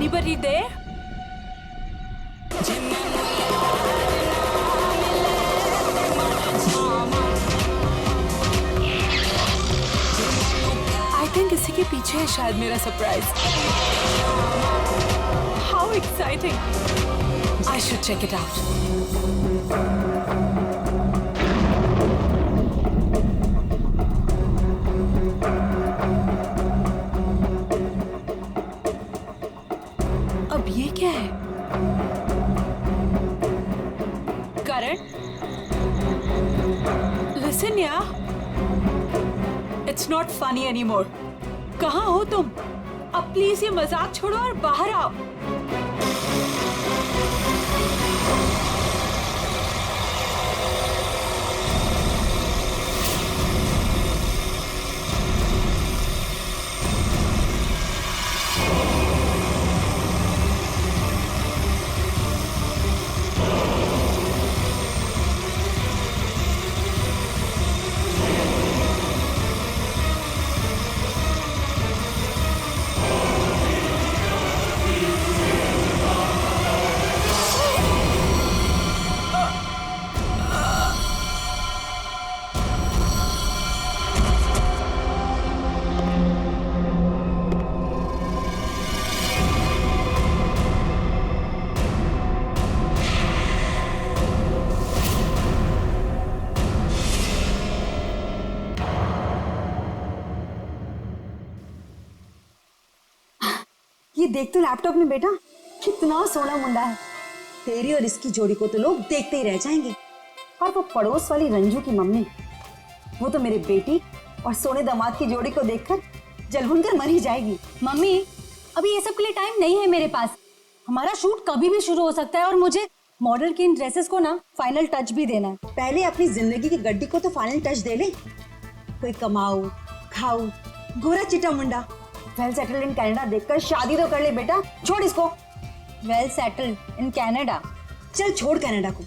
Anybody there? I think इसी के पीछे है शायद मेरा surprise. How exciting! I should check it out. अब ये क्या है? करण? Listen यार. It's not funny anymore. कहाँ हो तुम? अब प्लीज ये मजाक छोड़ो और बाहर आओ. ये देख तो लैपटॉप में बेटा, कितना सोना मुंडा है. तेरी और इसकी जोड़ी को तो लोग देखते ही रह जाएंगे. और वो पड़ोस वाली रंजू की मम्मी, वो तो मेरे बेटी और सोने दामाद की जोड़ी को देखकर जल कर मर ही जाएगी. मम्मी, अभी ये सब के लिए टाइम नहीं है मेरे पास. हमारा शूट कभी भी शुरू हो सकता है और मुझे मॉडल की इन ड्रेसेस को ना फाइनल टच भी देना है. पहले अपनी जिंदगी की गड्डी को तो फाइनल टच दे ले. कोई कमाऊ खाऊ गोरा चिटा मुंडा वेल सेटल्ड इन कनाडा देखकर शादी तो कर ले बेटा. छोड़ इसको. Well settled in Canada? चल छोड़ कनाडा को,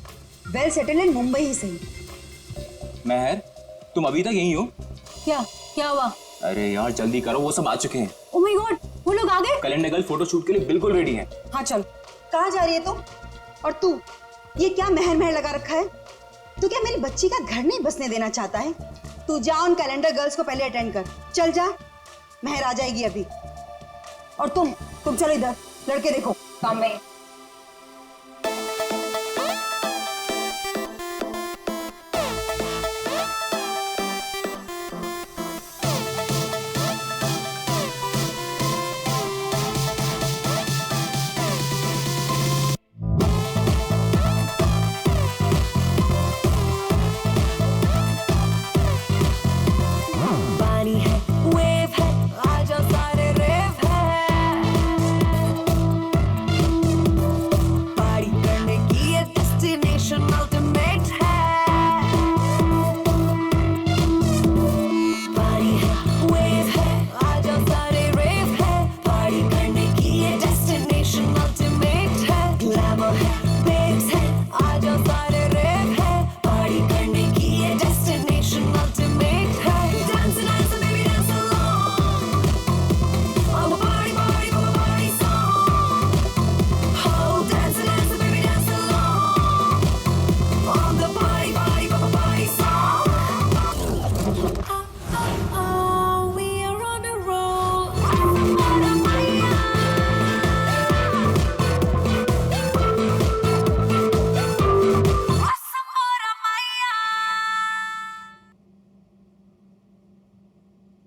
वेल सेटल्ड इन मुंबई ही सही. महर, तुम अभी तक यहीं हो? क्या क्या हुआ? अरे यार जल्दी करो, वो सब आ चुके हैं. ओह माय गॉड, वो लोग आ गए? कैलेंडर गर्ल फोटो शूट के लिए बिल्कुल रेडी है. हाँ चल. कहाँ जा रही है तुम? और तू ये क्या महर महर लगा रखा है? तू क्या मेरी बच्ची का घर नहीं बसने देना चाहता है? तू जा उन कैलेंडर गर्ल्स को पहले अटेंड कर. चल जा, महर आ जाएगी अभी. और तुम चलो इधर, लड़के देखो. Bombay.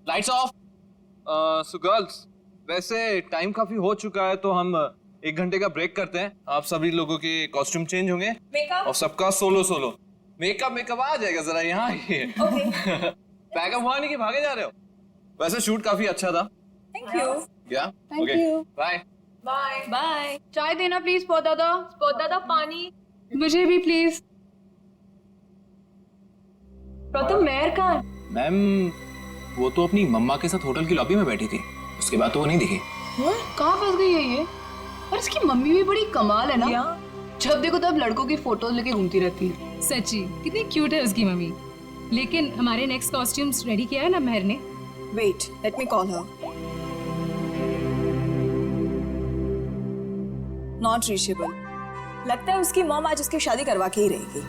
Lights off. So girls, वैसे टाइम काफी हो चुका है तो हम 1 घंटे का ब्रेक करते हैं. आप सभी लोगों के कॉस्ट्यूम चेंज होंगे और सबका सोलो. मेकअप आ जाएगा, जरा यहाँ आइए. पैकअप हुआ नहीं कि भागे जा रहे हो? वैसे शूट काफी अच्छा था. Thank you. या Thank you. बाय. Bye. चाय देना प्लीज. स्पॉट दादा पानी. मुझे भी प्लीज. प्रथम मेयर कहाँ है? मैम, वो तो अपनी मम्मा के साथ होटल की लॉबी में बैठी थी. उसके बाद तो वो नहीं दिखी. कहाँ फंस गई है ये? और इसकी मम्मी भी बड़ी कमाल है ना. जब देखो तब लड़कों की फोटोज लेके घूमती रहती है. सच्ची कितनी क्यूट है उसकी मम्मी. लेकिन हमारे नेक्स्ट कॉस्ट्यूम्स रेडी किया है ना महर ने? Wait, let me call her. Not reachable. लगता है उसकी मॉम आज उसकी शादी करवा के ही रहेगी।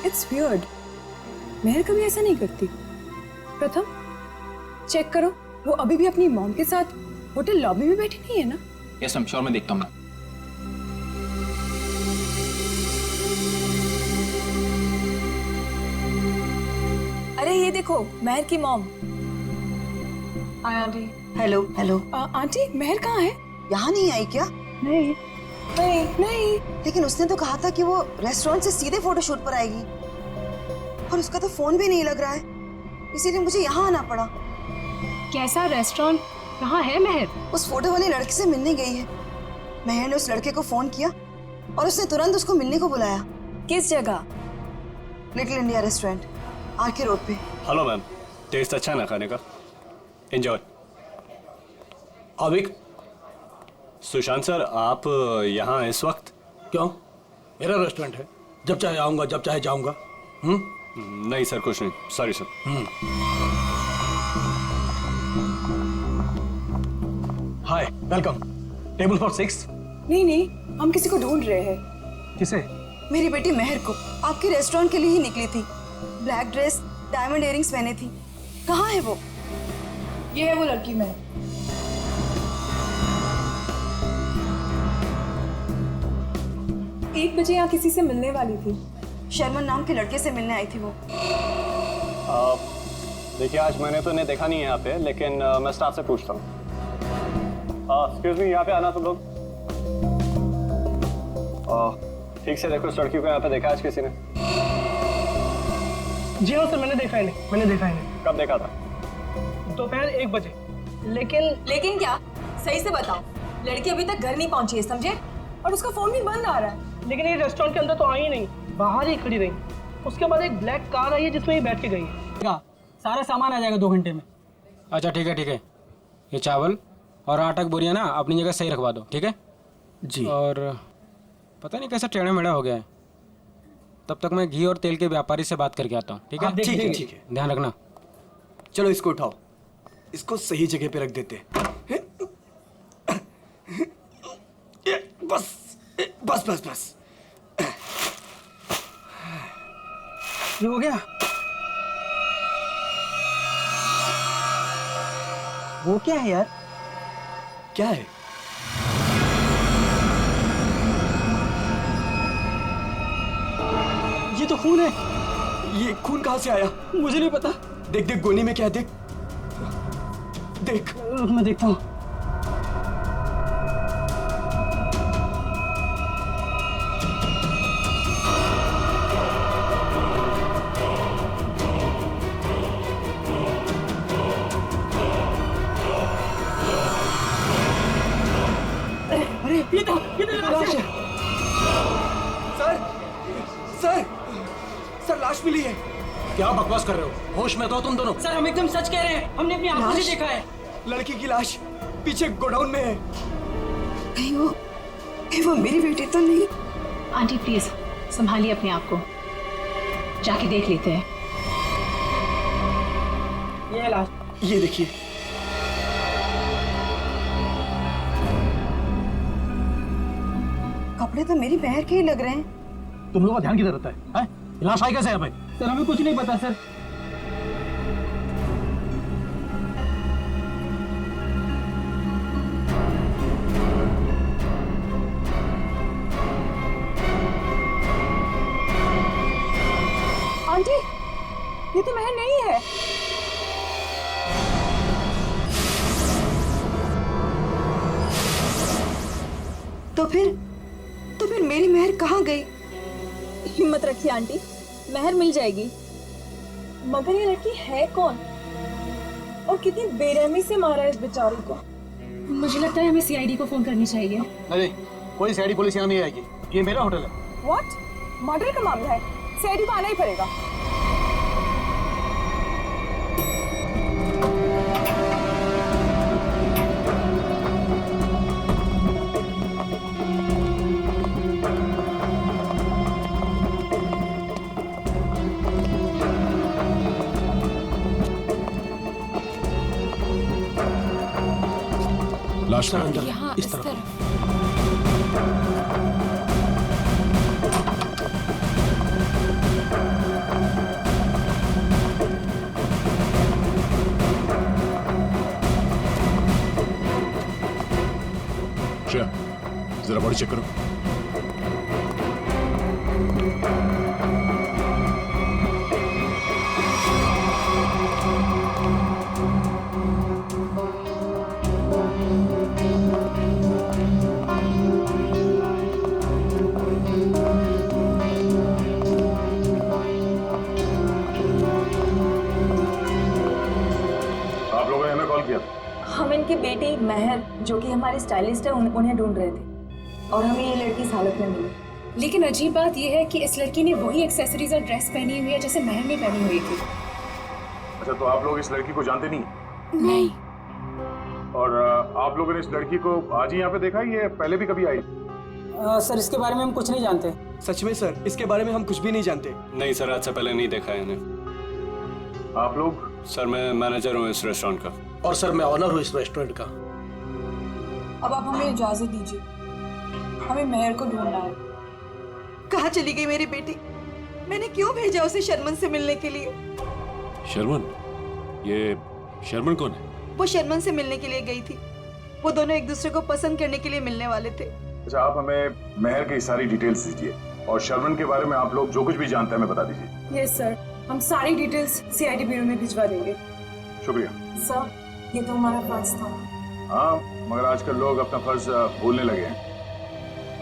इट्स वियर्ड, मेहर कभी ऐसा नहीं करती। प्रथम चेक करो, वो अभी भी अपनी मॉम के साथ होटल लॉबी में बैठी नहीं है ना? यस मैम, श्योर, मैं देखता हूँ ना। अरे ये देखो, मेहर की mom. Hi aunty. Hello hello. Aunty, Mehar कहाँ है? यहाँ नहीं आई क्या? नहीं नहीं नहीं। लेकिन उसने तो कहा था कि वो रेस्टोरेंट से सीधे फोटोशूट पर आएगी, और उसका तो फोन भी नहीं लग रहा है, इसीलिए मुझे यहाँ आना पड़ा। कैसा रेस्टोरेंट? कहाँ है मेहर? उस फोटो वाले लड़के से मिलने गई है। मेहर ने उस लड़के को फोन किया और उसने तुरंत उसको मिलने को बुलाया। किस जगह? Little India restaurant, RK road पे। हेलो मैम, टेस्ट अच्छा है ना खाने का? एंजॉय। अविक, सुशांत सर, आप यहाँ इस वक्त? क्यों? मेरा रेस्टोरेंट है, जब चाहे आऊंगा, जब चाहे जाऊंगा। नहीं सर, कुछ नहीं, sorry sir. Hi, welcome. Table for 6। नहीं नहीं, हम किसी को ढूंढ रहे हैं। किसे? मेरी बेटी मेहर को। आपके रेस्टोरेंट के लिए ही निकली थी। ब्लैक ड्रेस, डायमंड इयरिंग्स पहने थी। कहाँ है वो? ये है वो लड़की मेहर। एक बजे यहाँ किसी से मिलने वाली थी। शर्मन नाम के लड़के से मिलने आई थी वो। देखिए, आज मैंने तो इन्हें देखा नहीं है यहाँ पे, लेकिन मैं स्टाफ से पूछता हूँ। एक्सक्यूज मी, यहाँ पे आना तुम लोग। ठीक से देखो, इस लड़की को यहाँ पे देखा आज किसी ने? जी हाँ सर, मैंने देखा है। कब देखा था? दोपहर 1 बजे। लेकिन क्या? सही से बताओ। लड़की अभी तक घर नहीं पहुंची है, समझे? और उसका फोन भी बंद आ रहा है। लेकिन ये रेस्टोरेंट के अंदर तो आई ही नहीं, बाहर ही खड़ी रही। उसके बाद एक ब्लैक कार आई है जिसमें ये बैठ के गई है। सारा सामान आ जाएगा 2 घंटे में। अच्छा ठीक है। ये चावल और आटा की बोरियां ना अपनी जगह सही रखवा दो, ठीक है जी। और पता नहीं कैसा टेढ़ा मेढ़ा हो गया है, तब तक मैं घी और तेल के व्यापारी से बात करके आता हूँ, ठीक है? ठीक है। ध्यान रखना। चलो इसको उठाओ, इसको सही जगह पे रख देते हैं। बस। ये हो गया? वो क्या है यार? क्या है? ये तो खून है। ये खून कहाँ से आया? मुझे नहीं पता। देख गोनी में क्या है, देख। मैं देखता हूँ। सर लाश मिली है। क्या बकवास कर रहे हो? होश में तो तुम दोनों। सर हम एकदम सच कह रहे हैं, हमने अपनी आंखों से देखा है। लड़की की लाश पीछे गोडाउन में है। नहीं वो मेरी बेटी तो नहीं। आंटी प्लीज संभालिए अपने आप को, जाके देख लेते हैं। ये लाश। ये देखिए। कपड़े तो मेरी बहन के ही लग रहे हैं। तुम लोगों का ध्यान किधर रहता है? लाश आई कैसे यहाँ पे? सर हमें कुछ नहीं पता सर। आंटी, ये तो मेहर नहीं है। तो फिर मेरी मेहर कहाँ गई? हिम्मत रखिए आंटी, मेहर मिल जाएगी। मगर ये लड़की है कौन और कितनी बेरहमी से मारा है इस बेचारी को? मुझे लगता है हमें सीआईडी को फोन करनी चाहिए। नहीं, कोई सीआईडी पुलिस यहाँ नहीं आएगी, ये मेरा होटल है। व्हाट? मर्डर का मामला है, सीआईडी को आना ही पड़ेगा। लाश का अंदर यहाँ इस तरफ। जरा बॉडी चेक करो। आप लोगों ने हमें कॉल किया? हम इनकी बेटी महर, जो कि हमारी स्टाइलिस्ट है, उन्हें ढूंढ रहे थे और हमें ये लड़की इस हालत में मिली। लेकिन अजीब बात यह है कि इस लड़की ने वही एक्सेसरीज और ड्रेस पहनी हुई है जैसे महर ने पहनी हुई थी। अच्छा, तो आप लोग इस लड़की को जानते नहीं? नहीं। और आप लोगों ने इस लड़की को आज ही यहाँ पे देखा, ये पहले भी कभी आई? सर इसके बारे में हम कुछ नहीं जानते। सच में सर, इसके बारे में हम कुछ भी नहीं जानते। नहीं सर, आज से पहले नहीं देखा है इन्हें। आप लोग? सर मैं मैनेजर हूँ इस रेस्टोरेंट का। और सर मैं ऑनर हूँ इस रेस्टोरेंट का। अब आप हमें इजाजत दीजिए, हमें महर को ढूंढना है। कहाँ चली गई मेरी बेटी? मैंने क्यों भेजा उसे शर्मन से मिलने के लिए? शर्मन? ये शर्मन कौन है? वो शर्मन से मिलने के लिए गई थी। वो दोनों एक दूसरे को पसंद करने के लिए मिलने वाले थे। अच्छा, आप हमें महर की सारी डिटेल्स दीजिए और शर्मन के बारे में आप लोग जो कुछ भी जानते हैं हमें बता दीजिए। यस सर, हम सारी डिटेल्स सीआईडी ब्यूरो में भिजवा देंगे। शुक्रिया सर, ये तो हमारा फर्ज था। हाँ, मगर आजकल लोग अपना फर्ज भूलने लगे हैं।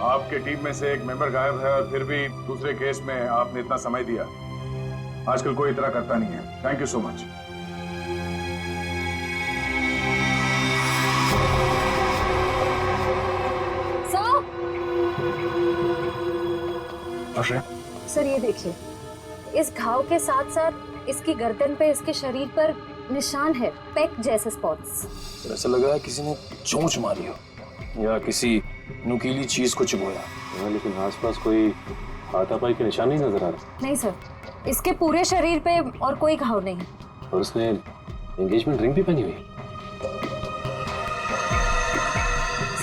आपके टीम में से एक मेंबर गायब है और फिर भी दूसरे केस में आपने इतना समय दिया। आजकल कोई इतना करता नहीं है। Thank you so much. Sir ये देखिए, इस घाव के साथ साथ इसकी गर्दन पे, इसके शरीर पर निशान है, पेक जैसे स्पॉट्स। ऐसा लग रहा है किसी ने चोंच मारी हो या किसी नुकीली चीज को चुभोया। लेकिन आसपास कोई हाथापाई के निशान नहीं नजर आ रहा। नहीं सर, इसके पूरे शरीर पे और कोई घाव नहीं। और उसने एंगेजमेंट रिंग भी पहनी हुई।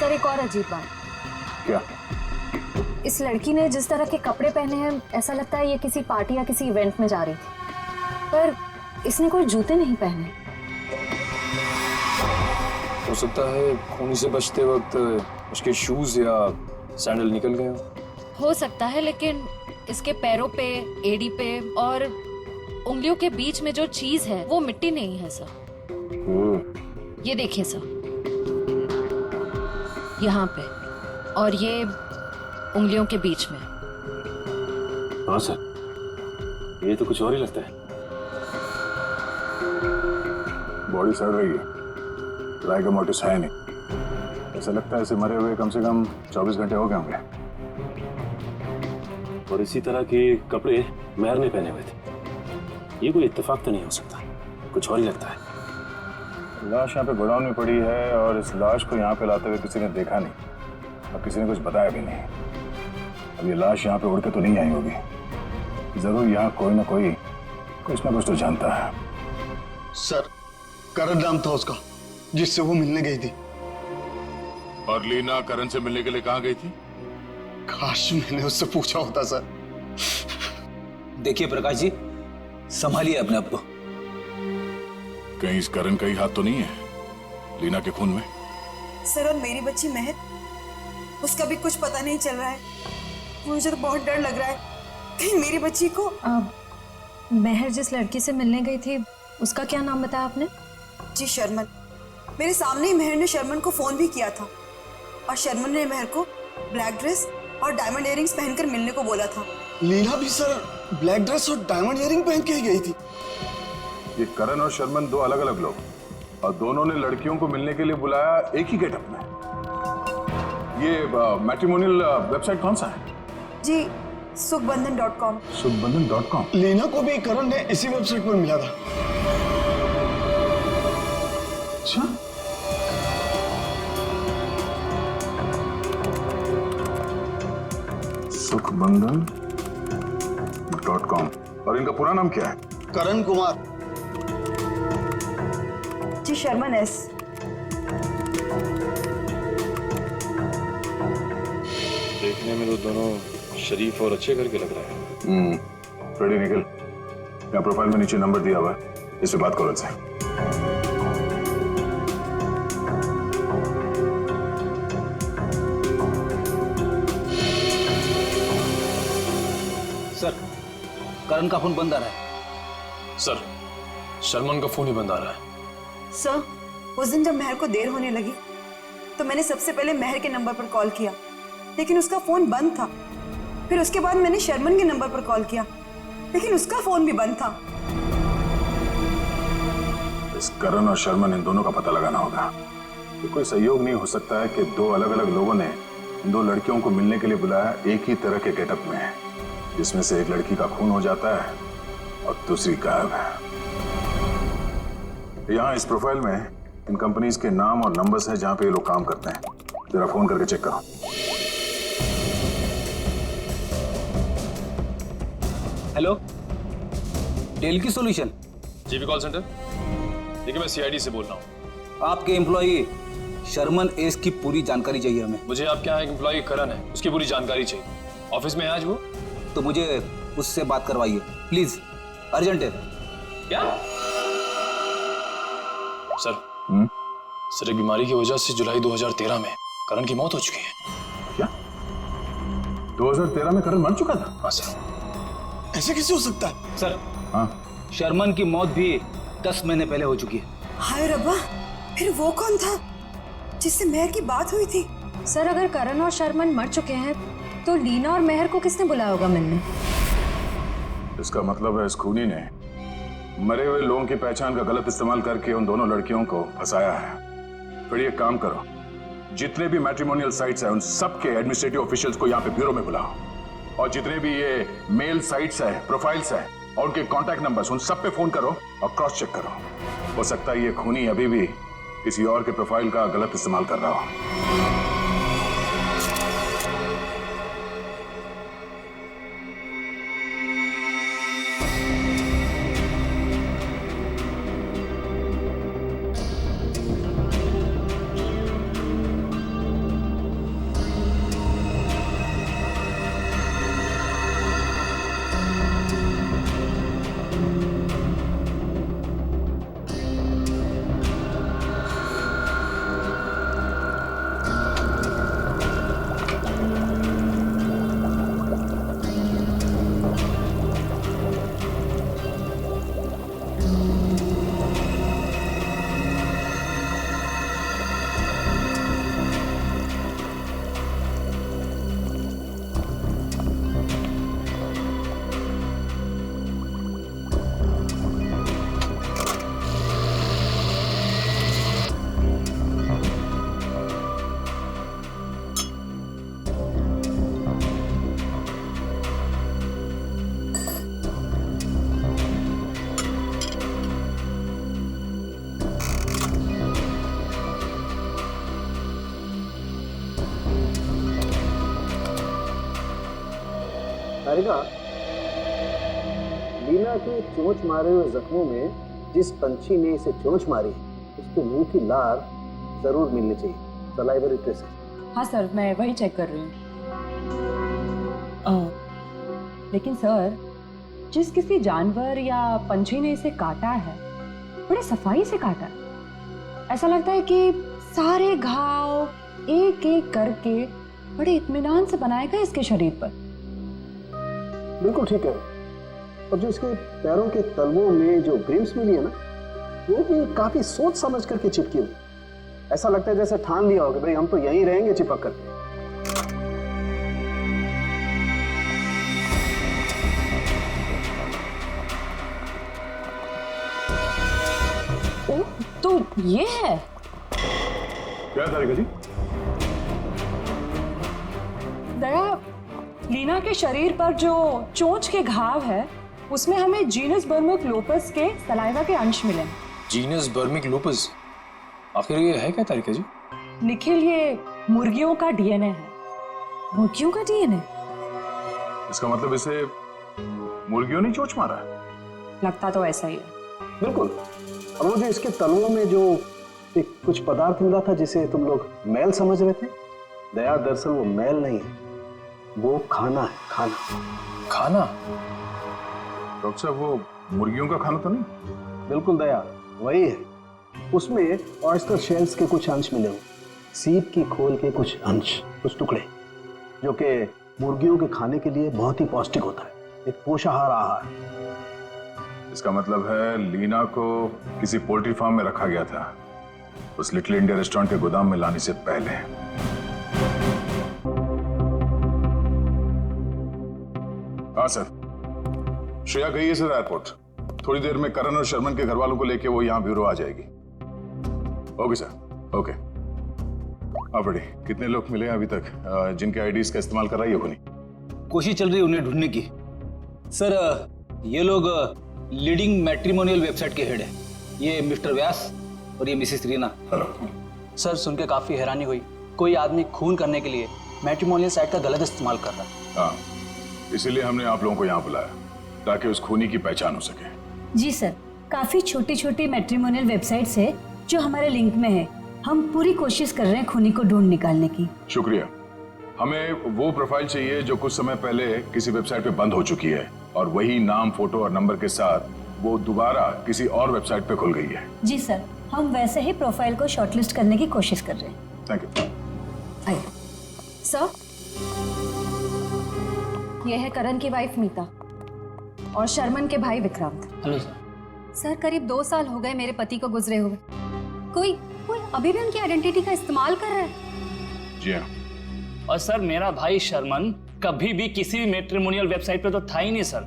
सर एक और अजीब बात। क्या? इस लड़की ने जिस तरह के कपड़े पहने हैं, ऐसा लगता है ये किसी पार्टी या किसी इवेंट में जा रही थी, पर इसने कोई जूते नहीं पहने। हो सकता है खूनी से बचते वक्त उसके शूज या सैंडल निकल गए हो सकता है, लेकिन इसके पैरों पे, एड़ी पे और उंगलियों के बीच में जो चीज है वो मिट्टी नहीं है सर। ये देखिए सर, यहाँ पे और ये उंगलियों के बीच में। हाँ सर, ये तो कुछ और ही लगता है। बॉडी सड़ रही है, राइगर मोटिस है नहीं। ऐसा लगता है इसे मरे हुए कम से कम 24 घंटे हो गए होंगे। और इसी तरह के कपड़े महर ने पहने हुए थे। ये कोई इत्तेफाक तो नहीं हो सकता, कुछ और ही लगता है। लाश यहाँ पे गोडाउन में पड़ी है और इस लाश को यहाँ पे लाते हुए किसी ने देखा नहीं और किसी ने कुछ बताया भी नहीं। अब ये लाश यहाँ पे उड़ के तो नहीं आई होगी। जरूर यहाँ कोई ना कोई कुछ ना कुछ तो जानता है। सर, करण नाम था उसका जिससे वो मिलने गई थी। और लीना करण से मिलने के लिए कहाँ गई थी? काश मैंने उससे पूछा होता सर। देखिए प्रकाश जी, संभालिए अपने आप को। कहीं इस करण का ही हाथ तो नहीं है लीना के खून में? सर, और मेरी बच्ची महर, उसका भी कुछ पता नहीं चल रहा है। मुझे तो बहुत डर लग रहा है कहीं मेरी बच्ची को। महर जिस लड़की से मिलने गई थी, उसका क्या नाम बताया आपने? जी शर्मन। मेरे सामने ही महर ने शर्मन को फोन भी किया था और शर्मन ने महर को ब्लैक ड्रेस और डायमंड इयरिंग्स पहनकर मिलने को बोला था। लीना भी सर ब्लैक ड्रेस और डायमंड इयरिंग पहन के ही गई थी। ये करण और शर्मन दो अलग अलग लोग, और दोनों ने लड़कियों को मिलने के लिए बुलाया एक ही गेटअप में। ये मैट्रिमोनियल वेबसाइट कौन सा है? जी सुखबंधन.com। सुखबंधन.com। लीना को भी करण ने इसी वेबसाइट पर मिला था। अच्छा, सुखबंधन.com। और इनका पूरा नाम क्या है? करण कुमार। जी शर्मन एस। देखने में तो दोनों शरीफ और अच्छे घर के लग रहे हैं। रेडी निकल। यहाँ प्रोफाइल में नीचे नंबर दिया हुआ है, इस पे बात करो इनसे। करण का फोन बंद आ रहा है। सर, शर्मन का फोन ही बंद आ रहा है। सर, उस दिन जब महर को देर होने लगी तो मैंने सबसे पहले महर के नंबर पर कॉल किया, लेकिन उसका फोन बंद था। फिर उसके बाद मैंने शर्मन के नंबर पर कॉल किया, लेकिन उसका फोन भी बंद था। इस करण और शर्मन, इन दोनों का पता लगाना होगा। ये कोई सहयोग नहीं हो सकता है कि दो अलग अलग लोगों ने इन दो लड़कियों को मिलने के लिए बुलाया एक ही तरह के गेटअप में, जिसमें से एक लड़की का खून हो जाता है और दूसरी गायब है। यहाँ इस प्रोफाइल में इन कंपनीज के नाम और नंबर्स हैं जहां पे ये लोग काम करते हैं। जरा फोन करके चेक करो। हेलो, डेल की सॉल्यूशन। GB call centre. देखिए, मैं सीआईडी से बोल रहा हूँ। आपके एम्प्लॉई शर्मन एस की पूरी जानकारी चाहिए हमें। मुझे आपके यहाँ एक एम्प्लॉई करण है, उसकी पूरी जानकारी चाहिए। ऑफिस में है आज वो? तो मुझे उससे बात करवाइए प्लीज, अर्जेंट है। क्या सर? सर, एक बीमारी की वजह से जुलाई 2013 में करण की मौत हो चुकी है। क्या 2013 में करण मर चुका था? हाँ सर। ऐसे कैसे हो सकता है सर? हाँ, शर्मन की मौत भी 10 महीने पहले हो चुकी है। हाय रब्बा, फिर वो कौन था जिससे महर की बात हुई थी? सर, अगर करण और शर्मन मर चुके हैं तो लीना और महर को किसने बुलाया होगा मिलने? इसका मतलब है इस खूनी ने मरे हुए लोगों की पहचान का गलत इस्तेमाल करके उन दोनों लड़कियों को फंसाया है। फिर ये काम करो, जितने भी मैट्रिमोनियल साइट्स हैं उन सब के एडमिनिस्ट्रेटिव ऑफिशियल्स को यहाँ पे ब्यूरो में बुलाओ, और जितने भी ये मेल साइट्स है, प्रोफाइल्स है और उनके कॉन्टैक्ट नंबर्स, उन सब पे फोन करो और क्रॉस चेक करो। हो सकता है ये खूनी अभी भी किसी और के प्रोफाइल का गलत इस्तेमाल कर रहा हो। लीना के चोंच मारे हुए जख्मों में जिस पंछी ने इसे चोंच मारी उसके मुंह की लार जरूर मिलनी चाहिए, सलाइवरी ट्रेसेस। हाँ सर, मैं वही चेक कर रही हूँ। लेकिन सर, जिस किसी जानवर या पंछी ने इसे काटा है बड़े सफाई से काटा है। ऐसा लगता है कि सारे घाव एक एक करके बड़े इत्मीनान से बनाए गए इसके शरीर पर। बिल्कुल ठीक है। और जो इसके पैरों के तलवों में जो ग्रिम्स मिली है ना, वो भी काफी सोच समझ करके चिपकी हुई। ऐसा लगता है जैसे ठान लिया हो कि भाई हम तो यहीं रहेंगे चिपक करके। ओह, तो ये है। क्या तारीख जी? दया, लीना के शरीर पर जो चोंच के घाव है उसमें हमें जीनस बर्मुकलोपस के सलाइवा के अंश मिले। जीनस बर्मुकलोपस? आखिर ये है क्या तारीख जी? निखिल, ये मुर्गियों का डीएनए है। मुर्गियों का डीएनए? इसका मतलब इसे मुर्गियों ने चोंच मारा है? लगता तो ऐसा ही है। बिल्कुल। और वो जो इसके तलवों में जो एक कुछ पदार्थ मिला था जिसे तुम लोग मैल समझ रहे थे, दया दरअसल वो मैल नहीं है, वो खाना है। खाना? खाना? डॉक्टर साहब, वो मुर्गियों का खाना तो नहीं? बिल्कुल दया, वही है। उसमें ऑयस्टर शेल्स के कुछ अंश मिले हुए, सीप की खोल के कुछ अंश, कुछ टुकड़े, जो कि मुर्गियों के खाने के लिए बहुत ही पौष्टिक होता है। एक पोषाहार आहार। इसका मतलब है लीना को किसी पोल्ट्री फार्म में रखा गया था, उस लिटिल इंडिया रेस्टोरेंट के गोदाम में लाने से पहले। हाँ सर, श्रेया गई है सर एयरपोर्ट। थोड़ी देर में करण और शर्मन के घर वालों को लेके वो यहाँ ब्यूरो आ जाएगी। Okay sir, okay. हाँ बड़ी, कितने लोग मिले अभी तक जिनके आईडीज का इस्तेमाल कर रही है खुनी? कोशिश चल रही है उन्हें ढूंढने की। सर ये लोग लीडिंग मैट्रिमोनियल वेबसाइट के हेड है। ये मिस्टर व्यास और ये मिसेस रीना। सर सुन के काफी हैरानी हुई, कोई आदमी खून करने के लिए मैट्रिमोनियल साइट का गलत इस्तेमाल कर रहा है। हाँ, इसीलिए हमने आप लोगों को यहाँ बुलाया ताकि उस खूनी की पहचान हो सके। जी सर, काफी छोटी छोटी मैट्रिमोनियल वेबसाइट्स है जो हमारे लिंक में है। हम पूरी कोशिश कर रहे हैं खूनी को ढूंढ निकालने की। शुक्रिया। हमें वो प्रोफाइल चाहिए जो कुछ समय पहले किसी वेबसाइट पे बंद हो चुकी है और वही नाम, फोटो और नंबर के साथ वो दोबारा किसी और वेबसाइट पे खुल गई है। जी सर, हम वैसे ही प्रोफाइल को शॉर्टलिस्ट करने की कोशिश कर रहे हैं। Thank you. सर, ये है करण की वाइफ मीता और शर्मन के भाई विक्रांत। Hello sir. सर करीब 2 साल हो गए मेरे पति को गुजरे हुए। कोई अभी भी उनकी आइडेंटिटी का इस्तेमाल कर रहा है। जी हाँ। और सर मेरा भाई शर्मन कभी भी किसी भी मैट्रिमोनियल वेबसाइट पे तो था ही नहीं सर।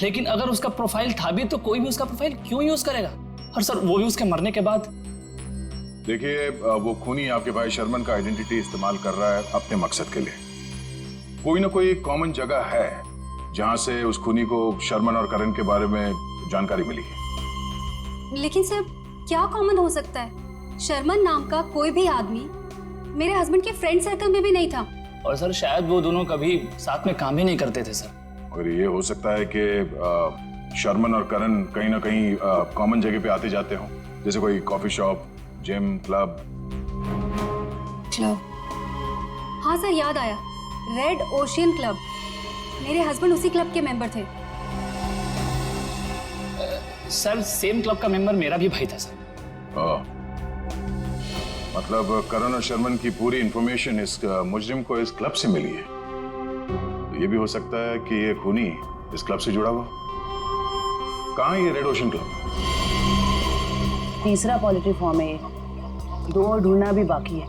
लेकिन अगर उसका प्रोफाइल था भी तो कोई भी उसका प्रोफाइल क्यों यूज करेगा? और सर वो भी उसके मरने के बाद। देखिए, वो खूनी आपके भाई शर्मन का आइडेंटिटी इस्तेमाल कर रहा है अपने मकसद के लिए। कोई ना कोई कॉमन जगह है जहां से उस खूनी को शर्मन और करण के बारे में जानकारी मिली है। लेकिन सर क्या कॉमन हो सकता है? शर्मन नाम का कोई भी आदमी मेरे हस्बैंड के फ्रेंड सर्कल में भी नहीं था। और सर शायद वो दोनों कभी साथ में काम ही नहीं करते थे सर। और ये हो सकता है कि शर्मन और करण कहीं ना कहीं कॉमन जगह पे आते जाते हों, जैसे कोई कॉफी शॉप, जिम, क्लब। हाँ सर, याद आया, रेड ओशियन क्लब। मेरे हस्बैंड उसी क्लब के मेंबर थे। सर सेम क्लब का मेंबर मेरा भी भाई था सर। मतलब करण और शर्मन की पूरी इंफॉर्मेशन इस मुजरिम को इस क्लब से मिली है। तो ये भी हो सकता है कि ये खूनी इस क्लब से जुड़ा हुआ। कहाँ है ये रेड ओशन क्लब? तीसरा पोल्ट्री फार्म है, 2 और ढूंढना भी बाकी है।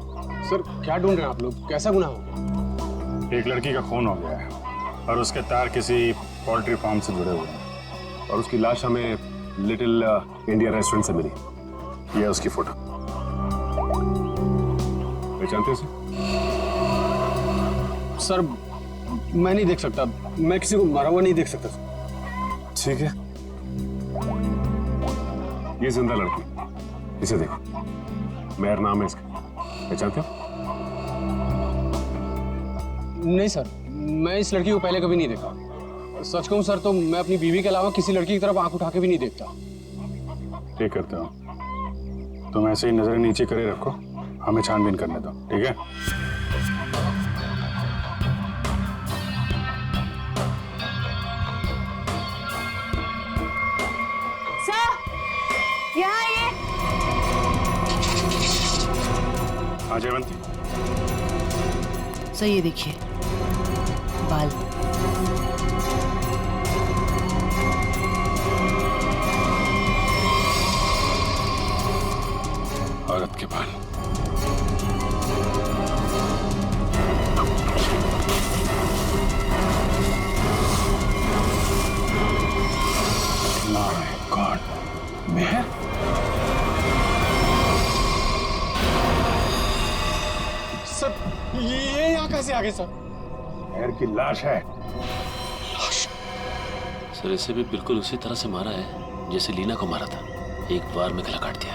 सर क्या ढूंढ रहे हैं आप लोग? कैसा गुनाह हो गया? एक लड़की का खून हो गया है और उसके तार किसी पोल्ट्री फार्म से जुड़े हुए हैं और उसकी लाश हमें लिटिल इंडिया रेस्टोरेंट से मिली। ये है उसकी फोटो। पहचानते हैं सर? मैं नहीं देख सकता, मैं किसी को मरा हुआ नहीं देख सकता। ठीक है, ये जिंदा लड़की, इसे देखो, मेहर नाम है इसका। पहचानते हो? नहीं सर, मैं इस लड़की को पहले कभी नहीं देखा। सच कहूं सर तो मैं अपनी बीवी के अलावा किसी लड़की की तरफ आंख उठा के भी नहीं देखता। ठीक करते हो, तुम ऐसे ही नजरें नीचे करे रखो, हमें छानबीन करने दो, ठीक है? सर, यहाँ आइए। हाँ जयवंती। सर ये देखिए बाल। औरत के बाल। My God, Mehar? सर ये यहाँ कैसे आ गए सर? मेहर की लाश है। सर इसे भी बिल्कुल उसी तरह से मारा है जैसे लीना को मारा था, एक बार में गला काट दिया।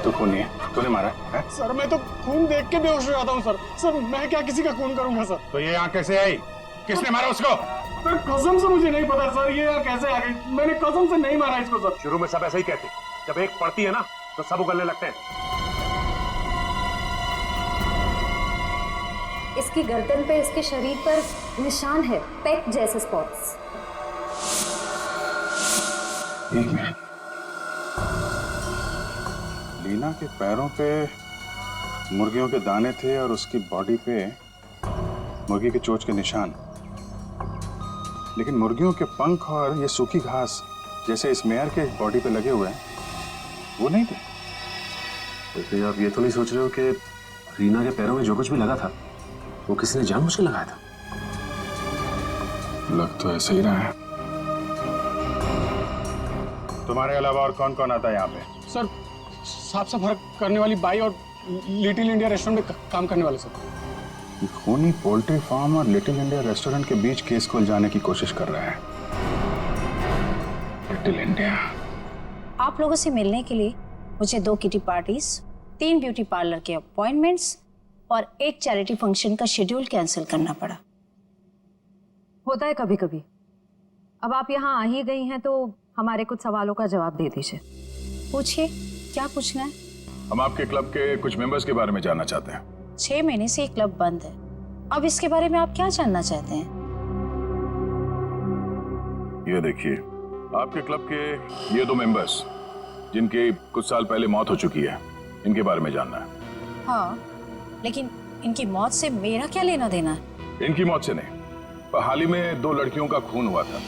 तो खूनी है, तूने मारा है? सर मैं तो खून देख के बेहोश हो जाता हूँ सर। सर मैं क्या किसी का खून करूंगा सर? तो ये यहाँ कैसे आई? किसने मारा उसको? सर कसम से मुझे नहीं पता सर, ये यहाँ कैसे आ गई? मैंने कसम से नहीं मारा इसको सर। शुरू में सब ऐसे ही कहते, जब एक पड़ती है ना तो सब उगलने लगते हैं। इसकी गर्दन पे, इसके शरीर पर निशान है, पेट जैसे स्पॉट्स। एक मिनट, लीना के पैरों पे मुर्गियों के दाने थे और उसकी बॉडी पे मुर्गी के चोंच के निशान, लेकिन मुर्गियों के पंख और ये सूखी घास जैसे इस मेयर के बॉडी पे लगे हुए हैं वो नहीं थे। तो फिर आप ये तो नहीं सोच रहे हो कि रीना के पैरों में जो कुछ भी लगा था वो किसी ने जानबूझ के लगाया था? लग तो ऐसे ही रहा है। तुम्हारे अलावा और कौन कौन आता है यहाँ पे? सर साफ सफाई करने वाली बाई और लिटिल इंडिया रेस्टोरेंट में काम करने वाले सर। ये खूनी पोल्ट्री फार्म और लिटिल इंडिया रेस्टोरेंट के बीच केस को उलझाने की कोशिश कर रहा है। Little India. आप लोगों से मिलने के लिए मुझे 2 किटी पार्टीज, 3 ब्यूटी पार्लर के अपॉइंटमेंट्स और 1 चैरिटी फंक्शन का शेड्यूल कैंसिल करना पड़ा। होता है कभी कभी। अब आप यहाँ आ ही गई हैं तो हमारे कुछ सवालों का जवाब दे दीजिए। पूछिए, क्या पूछना है? हम आपके क्लब के कुछ मेंबर्स के बारे में जानना चाहते हैं। 6 महीने से ये क्लब बंद है। अब इसके बारे में आप क्या जानना चाहते हैं? ये देखिए, आपके क्लब के ये 2 मेंबर्स जिनकी कुछ साल पहले मौत हो चुकी है, इनके बारे में जानना है। हाँ, लेकिन इनकी मौत से मेरा क्या लेना देना है? इनकी मौत से नहीं, पर हाल ही में 2 लड़कियों का खून हुआ था।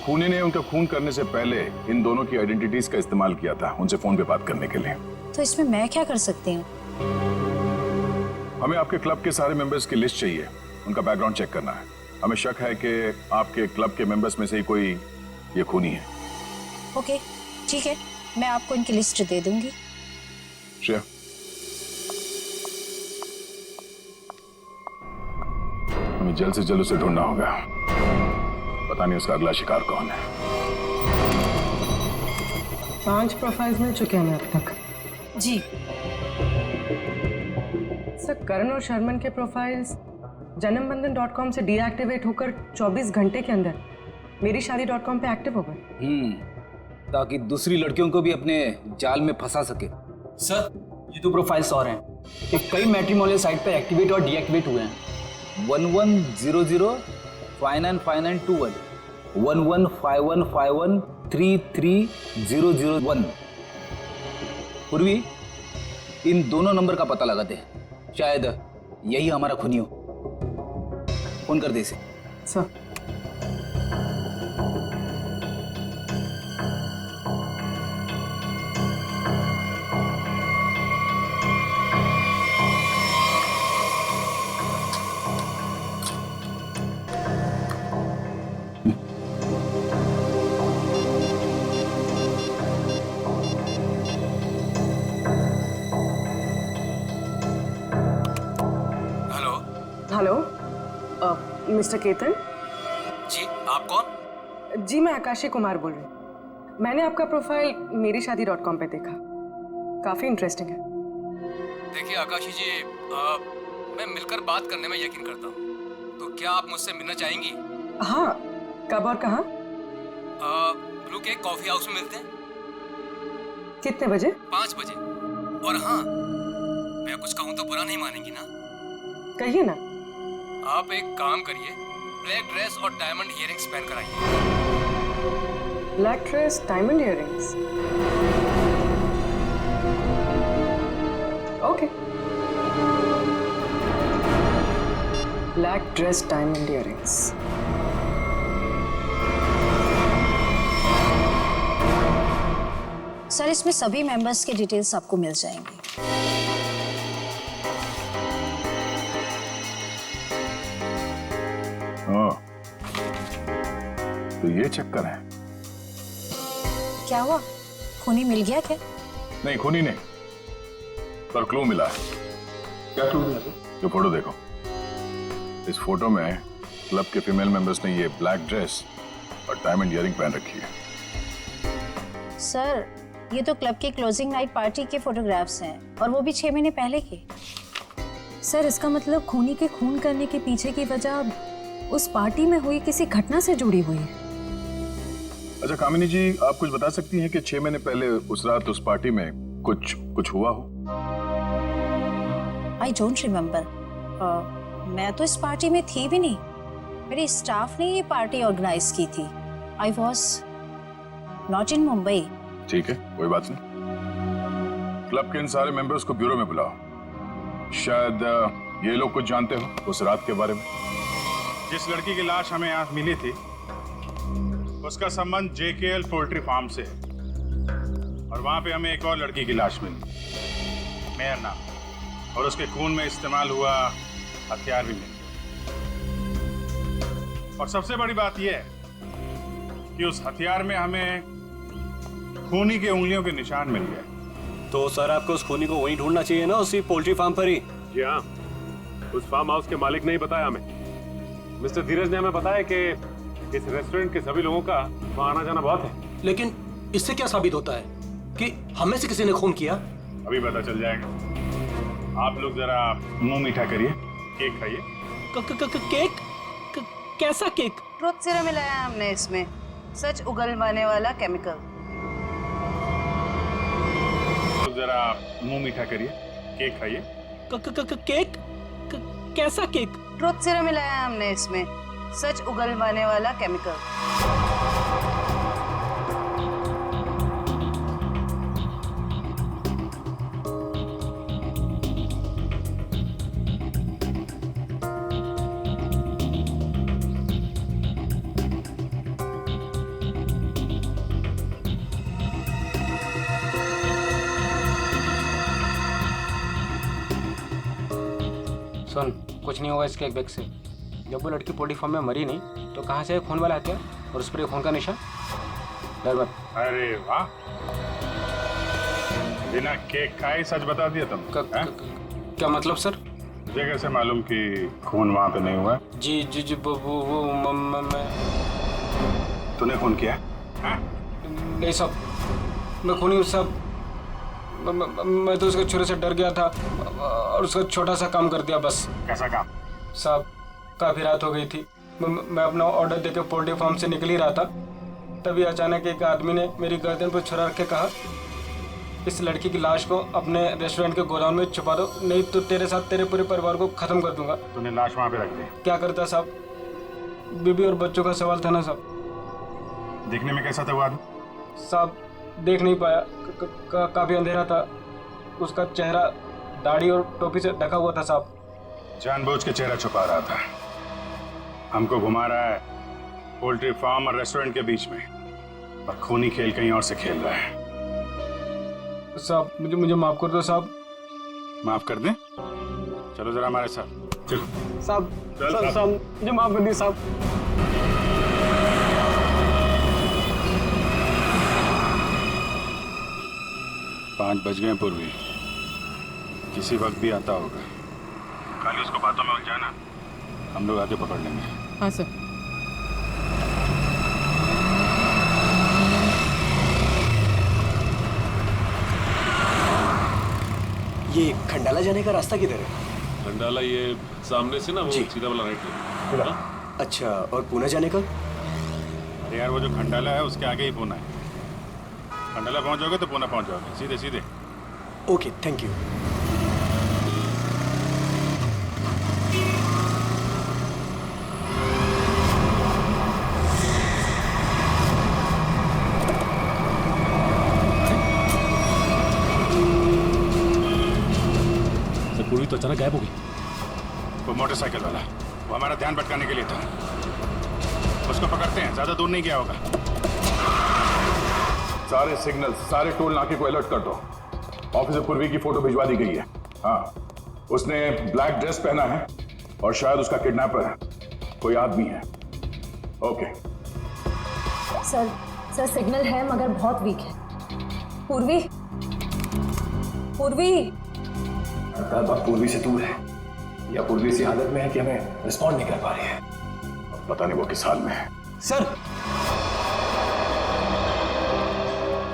खूनी ने उनका खून करने से पहले इन दोनों की आइडेंटिटीज का इस्तेमाल किया था उनसे फोन पे बात करने के लिए। तो इसमें मैं क्या कर सकती हूँ? हमें आपके क्लब के सारे मेंबर्स की लिस्ट चाहिए, उनका बैकग्राउंड चेक करना है। हमें शक है कि आपके क्लब के मेंबर्स में से ही कोई ये खूनी है। ओके, ठीक है, मैं आपको इनकी लिस्ट दे दूंगी। श्रेया, हमें जल्द से जल्द उसे ढूंढना होगा। पता नहीं उसका अगला शिकार कौन है। 5 प्रोफाइल्स मिल चुके हैं अब तक। जी सर, करण और शर्मन के प्रोफाइल्स जन्मबंधन.com से डीएक्टिवेट होकर 24 घंटे के अंदर मेरी शादी.com पे एक्टिव हो गए। ताकि दूसरी लड़कियों को भी अपने जाल में फंसा सके। सर, ये 2 प्रोफाइल्स और हैं कि कई मैट्रिमोनियल साइट पर एक्टिवेट और डीएक्टिवेट हुए हैं। 1100 595921 115151 33001। पूर्वी, इन दोनों नंबर का पता लगाते हैं, शायद यही हमारा खूनी हो। फोन कर दे इसे। सर, हेलो, मिस्टर केतन जी, आप कौन? जी, मैं आकाशी कुमार बोल रही हूँ। मैंने आपका प्रोफाइल मेरी शादी.com पे देखा, काफी इंटरेस्टिंग है। देखिए आकाशी जी, मैं मिलकर बात करने में यकीन करता हूँ, तो क्या आप मुझसे मिलना चाहेंगी? हाँ, कब और कहाँ? ब्लू केक कॉफी हाउस में मिलते हैं। कितने बजे? 5 बजे। और हाँ, मैं कुछ कहूँ तो बुरा नहीं मानेंगी ना? कहिए ना। आप एक काम करिए, ब्लैक ड्रेस और डायमंड इयररिंग्स पहन कर आइए। Black dress, diamond earrings. Okay. Black dress, diamond earrings. Sir, इसमें सभी मेंबर्स के डिटेल्स आपको मिल जाएंगे। तो ये चक्कर है। क्या हुआ, खूनी मिल गया क्या? नहीं, खूनी नहीं, पर क्लू मिला है। क्या क्लू मिला? जो फोटो देखो, इस फोटो में क्लब के फीमेल मेंबर्स ने ये ब्लैक ड्रेस और डायमंड इयररिंग पहन रखी है। सर, ये तो क्लब की क्लोजिंग नाइट पार्टी के फोटोग्राफ्स हैं, और वो भी 6 महीने पहले के। सर, इसका मतलब खूनी के खून करने के पीछे की वजह उस पार्टी में हुई किसी घटना से जुड़ी हुई है। अच्छा कामिनी जी, आप कुछ बता सकती हैं कि 6 महीने पहले उस रात उस पार्टी में कुछ हुआ हो? I don't remember. मैं तो इस पार्टी में थी भी नहीं। मेरे स्टाफ ने ये पार्टी ऑर्गेनाइज की थी। I was not in Mumbai. ठीक है, कोई बात नहीं। क्लब के इन सारे मेंबर्स को ब्यूरो में बुलाओ। शायद ये लोग कुछ जानते हो उस रात के बारे में। जिस लड़की की लाश हमें यहाँ मिली थी उसका संबंध जेकेएल पोल्ट्री फार्म से है और वहां पे हमें एक और लड़की की लाश मिली, मेहर नाम, और उसके खून में इस्तेमाल हुआ हथियार भी मिले। और सबसे बड़ी बात यह है कि उस हथियार में हमें खूनी के उंगलियों के निशान मिल गए। तो सर आपको उस खूनी को वहीं ढूंढना चाहिए ना, उसी पोल्ट्री फार्म पर ही। जी हाँ, उस फार्म हाउस के मालिक ने ही बताया हमें। मिस्टर धीरज ने हमें बताया कि इस रेस्टोरेंट के सभी लोगों का वहाँ आना जाना बहुत है। लेकिन इससे क्या साबित होता है कि हमें से किसी ने खून किया? अभी पता चल जाएगा। आप लोग जरा मुंह मीठा करिए, केक खाइए। केक? कैसा केक? ट्रुथ सीरम मिलाया हमने इसमें, सच उगलवाने वाला केमिकल। जरा मुंह मीठा करिए, केक खाइए। केक? कैसा केक? ट्रुथ सीरम मिलाया हमने इसमें, सच उगलवाने वाला केमिकल। सुन, कुछ नहीं होगा इस केक बैग से। जब वो लड़की पोल्ट्री फार्म में मरी नहीं तो कहाँ से खून वाला हथियार और उस पर खून का निशान? डर मत। अरे वाह, बिना केक खाए सच बता दिया तुम। क्या मतलब सर? मुझे कैसे मालूम कि खून वहाँ पे नहीं हुआ? जी जी जी वो मैं तूने खून किया? नहीं साहब, मैं खूनी हूँ साहब। मैं तो उसके छुरे से डर गया था और उसका छोटा सा काम कर दिया बस। कैसा काम? साहब काफ़ी रात हो गई थी, मैं अपना ऑर्डर देके पोल्ट्री फार्म से निकल ही रहा था, तभी अचानक एक आदमी ने मेरी गर्दन पर छुरा रख के कहा, इस लड़की की लाश को अपने रेस्टोरेंट के गोदाम में छुपा दो, नहीं तो तेरे साथ तेरे पूरे परिवार को खत्म कर दूंगा। तूने लाश वहाँ पे रख दी? क्या करता साहब, बीबी और बच्चों का सवाल था ना साहब। देखने में कैसा था वो आदमी? साहब देख नहीं पाया, काफी अंधेरा था, उसका चेहरा दाढ़ी और टोपी से ढका हुआ था साहब। जानबूझ के चेहरा छुपा रहा था, हमको घुमा रहा है पोल्ट्री फार्म और रेस्टोरेंट के बीच में, और खूनी खेल कहीं और से खेल रहा है। साहब मुझे माफ कर दो साहब। माफ कर दें? चलो जरा हमारे साथ चलो। साहब साहब मुझे माफ कर दी साहब। 5 बज गए पूर्वी, किसी वक्त भी आता होगा, खाली उसको बातों में उलझाना, हम लोग आके पकड़ लेंगे। हाँ सर। ये खंडाला जाने का रास्ता किधर है? खंडाला ये सामने से ना, वो सीधा वाला राइट है। अच्छा, और पुणे जाने का? अरे यार वो जो खंडाला है उसके आगे ही पुणे है। खंडाला पहुंच जाओगे तो पुणे पहुंच जाओगे, सीधे सीधे। Okay, thank you. पूरी तो अचानक गायब हो गई। वो मोटरसाइकिल वाला, वो हमारा ध्यान भटकाने के लिए था। उसको पकड़ते हैं, ज्यादा दूर नहीं गया होगा। सारे सिग्नल, सारे टोल नाके को अलर्ट कर दो। ऑफिसर पूर्वी की फोटो भिजवा दी गई है। हाँ, उसने ब्लैक ड्रेस पहना है और शायद उसका किडनैपर कोई आदमी है। ओके सर सिग्नल है मगर बहुत वीक है। पूर्वी बात पूर्वी से दूर है या पूर्वी इसी हालत में है कि हमें रिस्पॉन्ड नहीं कर पा रही है। पता नहीं वो किस हाल में है। सर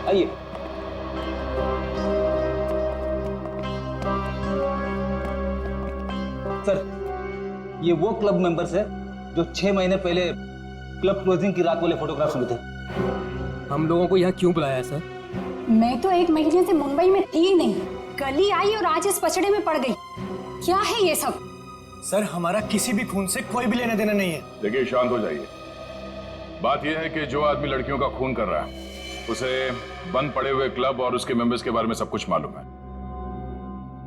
आइए। सर ये वो क्लब मेंबर्स है जो 6 महीने पहले क्लब क्लोजिंग की रात वाले फोटोग्राफ्स में थे। हम लोगों को यहाँ क्यों बुलाया है सर? मैं तो 1 महीने से मुंबई में थी ही नहीं, कल ही आई और आज इस पचड़े में पड़ गई। क्या है ये सब? सर हमारा किसी भी खून से कोई भी लेना देना नहीं है। देखिए शांत हो जाइए। बात यह है कि जो आदमी लड़कियों का खून कर रहा है उसे बंद पड़े हुए क्लब और उसके मेंबर्स के बारे में सब कुछ मालूम है।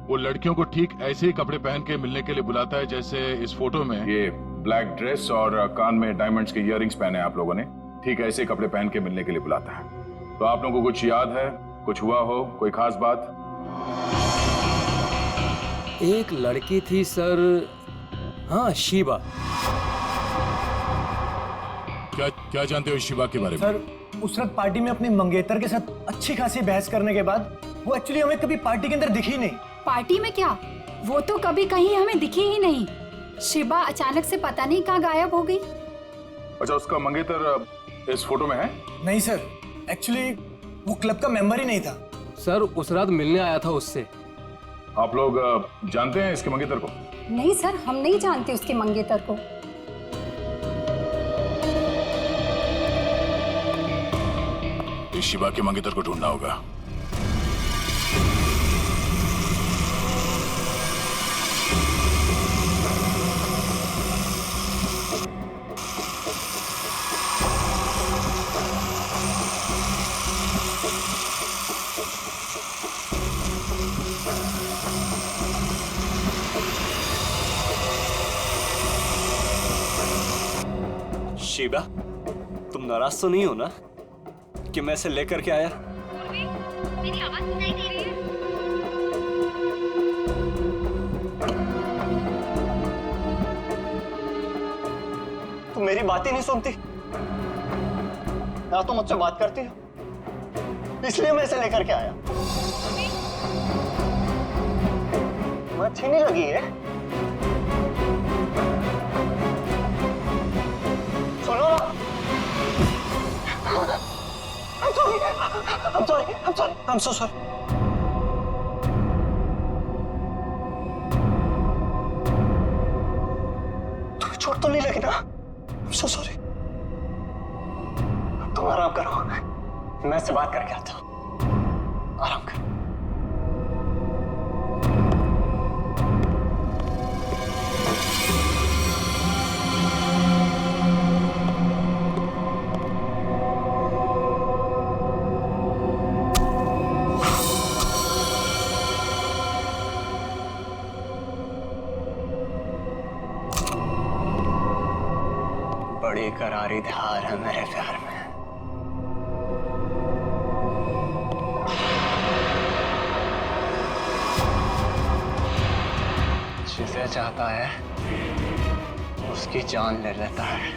वो लड़कियों को ठीक ऐसे ही कपड़े पहन के मिलने के लिए बुलाता है जैसे इस फोटो में ये ब्लैक ड्रेस और कान में डायमंड्स के इयररिंग्स पहने आप लोगों ने, ठीक ऐसे कपड़े पहन के मिलने के लिए बुलाता है। तो आप लोगों को कुछ याद है, कुछ हुआ हो, कोई खास बात? एक लड़की थी सर, हाँ शिवा। क्या जानते हो शिवा के बारे में? सर उस रात पार्टी में अपनी मंगेतर के साथ अच्छी खासी बहस करने के बाद वो एक्चुअली हमें कभी पार्टी के अंदर दिखी नहीं। पार्टी में क्या, वो तो कभी कहीं हमें दिखी ही नहीं। शिवा अचानक से पता नहीं कहाँ गायब हो गई। अच्छा, उसका मंगेतर इस फोटो में है? नहीं सर, एक्चुअली वो क्लब का मेंबर ही नहीं था। सर उस रात मिलने आया था उससे। आप लोग जानते हैं इसके मंगेतर को? नहीं सर, हम नहीं जानते उसके मंगेतर को। इस शिवा के मंगेतर को ढूंढना होगा। शिवा, तुम नाराज तो नहीं हो ना कि मैं इसे लेकर के आया? मेरी आवाज सुनाई दे रही है? तुम मेरी बात ही नहीं सुनती ना, तो मुझसे बात करती हो, इसलिए मैं इसे लेकर के आया। तुम्हें अच्छी नहीं लगी है? सुनो ना, I'm so sorry. तुम्हें चोट तो नहीं लगी ना? I'm so sorry. तुम आराम करो, मैं इससे बात करके आता हूँ। आराम करो। बड़ी करारी धार है मेरे प्यार में। जिसे चाहता है उसकी जान ले लेता है।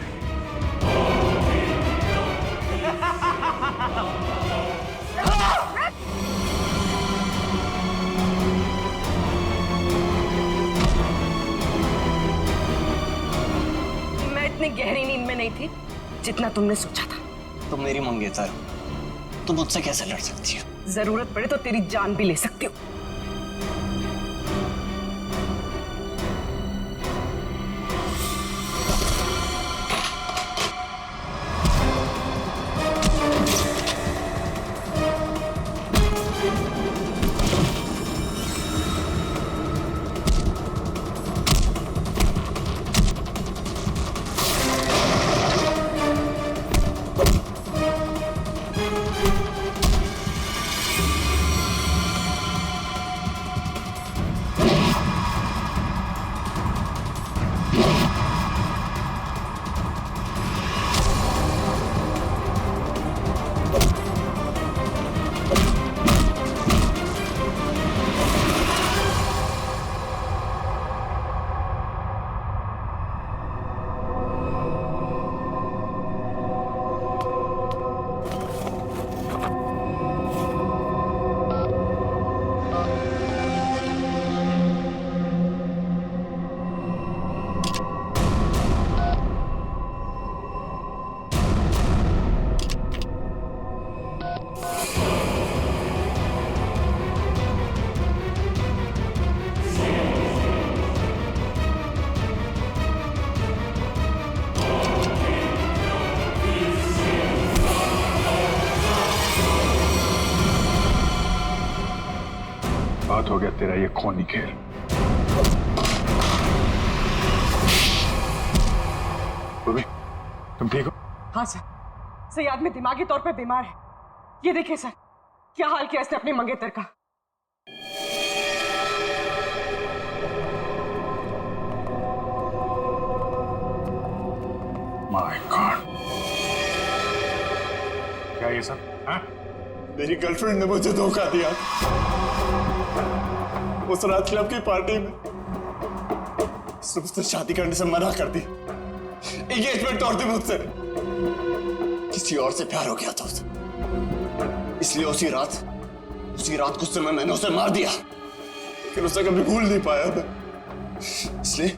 मैं इतनी गहरी नींद में नहीं थी जितना तुमने सोचा था। तुम मेरी मंगेतर हो, तुम मुझसे कैसे लड़ सकती हो? जरूरत पड़े तो तेरी जान भी ले सकती हो। बात हो गया तेरा ये खूनी खेल। रूबी, तुम ठीक हो? हाँ सर, सही आदमी दिमागी तौर पे बीमार है। ये देखिए सर, क्या हाल किया इसने अपनी मंगेतर का। माय गॉड, क्या ये सब? हाँ? मेरी गर्लफ्रेंड ने मुझे धोखा दिया उस रात क्लब की पार्टी में। उसने मुझसे शादी करने से मना कर दी, एंगेजमेंट तोड़ दी मुझसे। किसी और से प्यार हो गया था उसे, इसलिए उसी रात गुस्से में मैंने उसे मार दिया। फिर उसे कभी भूल नहीं पाया मैं, इसलिए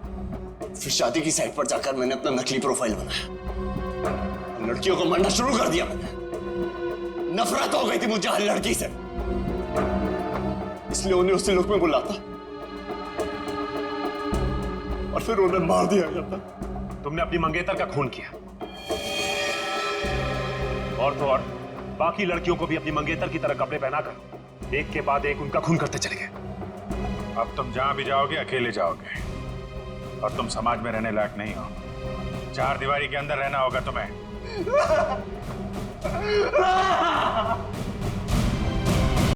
फिर शादी की साइट पर जाकर मैंने अपना नकली प्रोफाइल बनाया। लड़कियों को मारना शुरू कर दिया मैंने। नफरत हो गई थी मुझे हर लड़की से, इसलिए उन्हें उसी लुक में बुलाता और फिर उन्हें मार दिया जाता। तुमने अपनी मंगेतर का खून किया, और तो और बाकी लड़कियों को भी अपनी मंगेतर की तरह कपड़े पहनाकर एक के बाद एक उनका खून करते चले गए। अब तुम जहां भी जाओगे अकेले जाओगे, और तुम समाज में रहने लायक नहीं हो। चार दीवारी के अंदर रहना होगा तुम्हें।